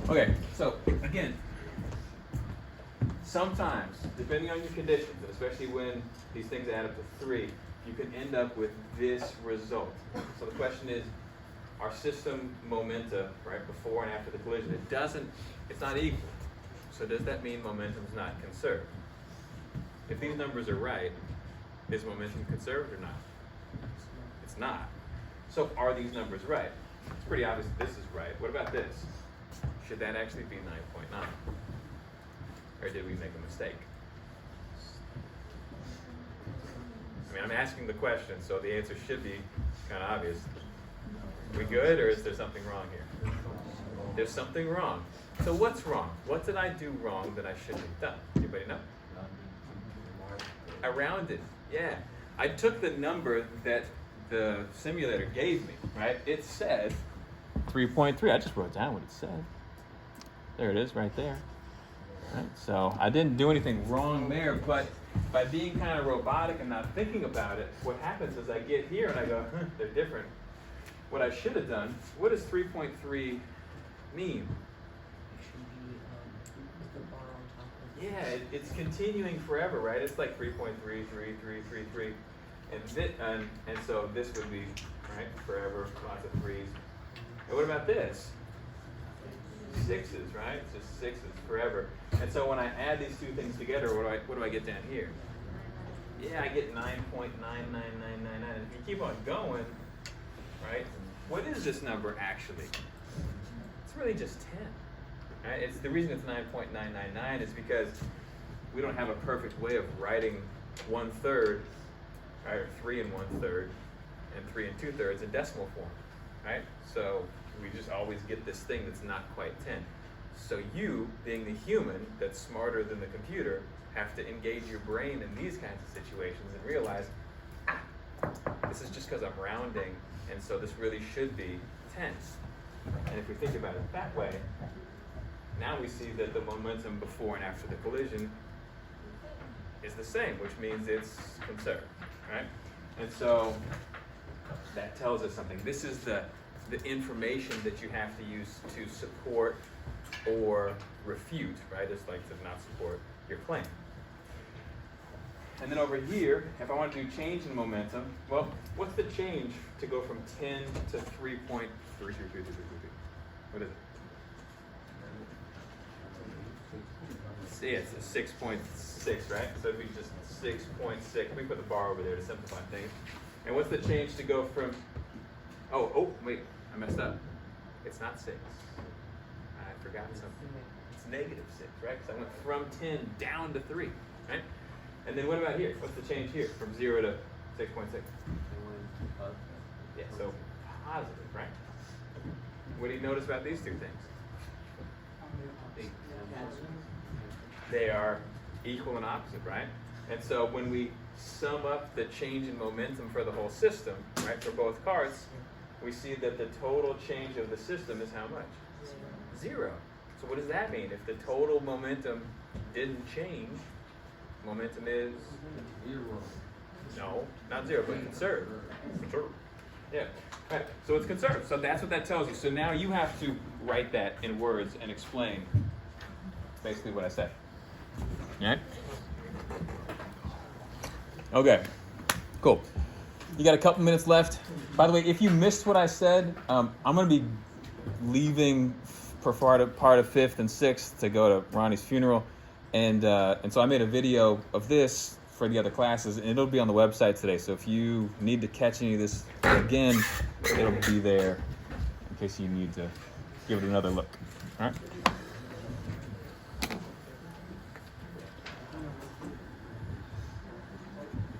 Okay, so again, sometimes, depending on your conditions, and especially when these things add up to 3, you can end up with this result. So the question is, our system momenta, right, before and after the collision, it's not equal. So does that mean momentum is not conserved? If these numbers are right, is momentum conserved or not? It's not. So are these numbers right? It's pretty obvious that this is right. What about this? Should that actually be 9.9? Or did we make a mistake? I mean, I'm asking the question, so the answer should be kind of obvious. We good, or is there something wrong here? There's something wrong. So what's wrong? What did I do wrong that I shouldn't have done? Anybody know? I rounded. Yeah. I took the number that the simulator gave me, right? It said 3.3. I just wrote down what it said. There it is, right there. Right? So I didn't do anything wrong there, but by being kind of robotic and not thinking about it, what happens is I get here and I go, they're different. What I should have done, what does 3.3 mean? Yeah, it's continuing forever, right? It's like 3.33333, and so this would be, right, forever, lots of 3s. And what about this? 6s, right? It's just 6s forever. And so when I add these two things together, what do I get down here? Yeah, I get 9.99999. And if you keep on going, right, what is this number actually? It's really just 10. Right? It's the reason it's 9.999 is because we don't have a perfect way of writing 1/3, right, or 3 1/3, and 3 2/3 in decimal form, right? So we just always get this thing that's not quite 10. So you, being the human that's smarter than the computer, have to engage your brain in these kinds of situations and realize, this is just because I'm rounding, and so this really should be 10. And if we think about it that way, now we see that the momentum before and after the collision is the same, which means it's conserved, right? And so that tells us something. This is the information that you have to use to support or refute, right? It's like to not support your claim. And then over here, if I want to do change in momentum, well, what's the change to go from 10 to 3.33333? What is it? See, it's a 6.6, right? So it'd be just 6.6. Let me put the bar over there to simplify things. And what's the change to go from, wait, I messed up. It's not 6. I forgot something. It's -6, right? Because I went from 10 down to 3, right? And then what about here? What's the change here from 0 to 6.6? Yeah, so positive, right? What do you notice about these two things? They are equal and opposite, right? And so when we sum up the change in momentum for the whole system, right, for both carts, we see that the total change of the system is how much? 0. So what does that mean? If the total momentum didn't change, momentum is 0. No, not 0, but conserved. Conserved. Yeah. Right. So it's conserved. So that's what that tells you. So now you have to write that in words and explain basically what I said. All right? Okay. Cool. You got a couple minutes left. By the way, if you missed what I said, I'm going to be leaving for part of 5th and 6th to go to Ronnie's funeral. And so I made a video of this for the other classes, and it'll be on the website today. So if you need to catch any of this again, it'll be there in case you need to give it another look. All right?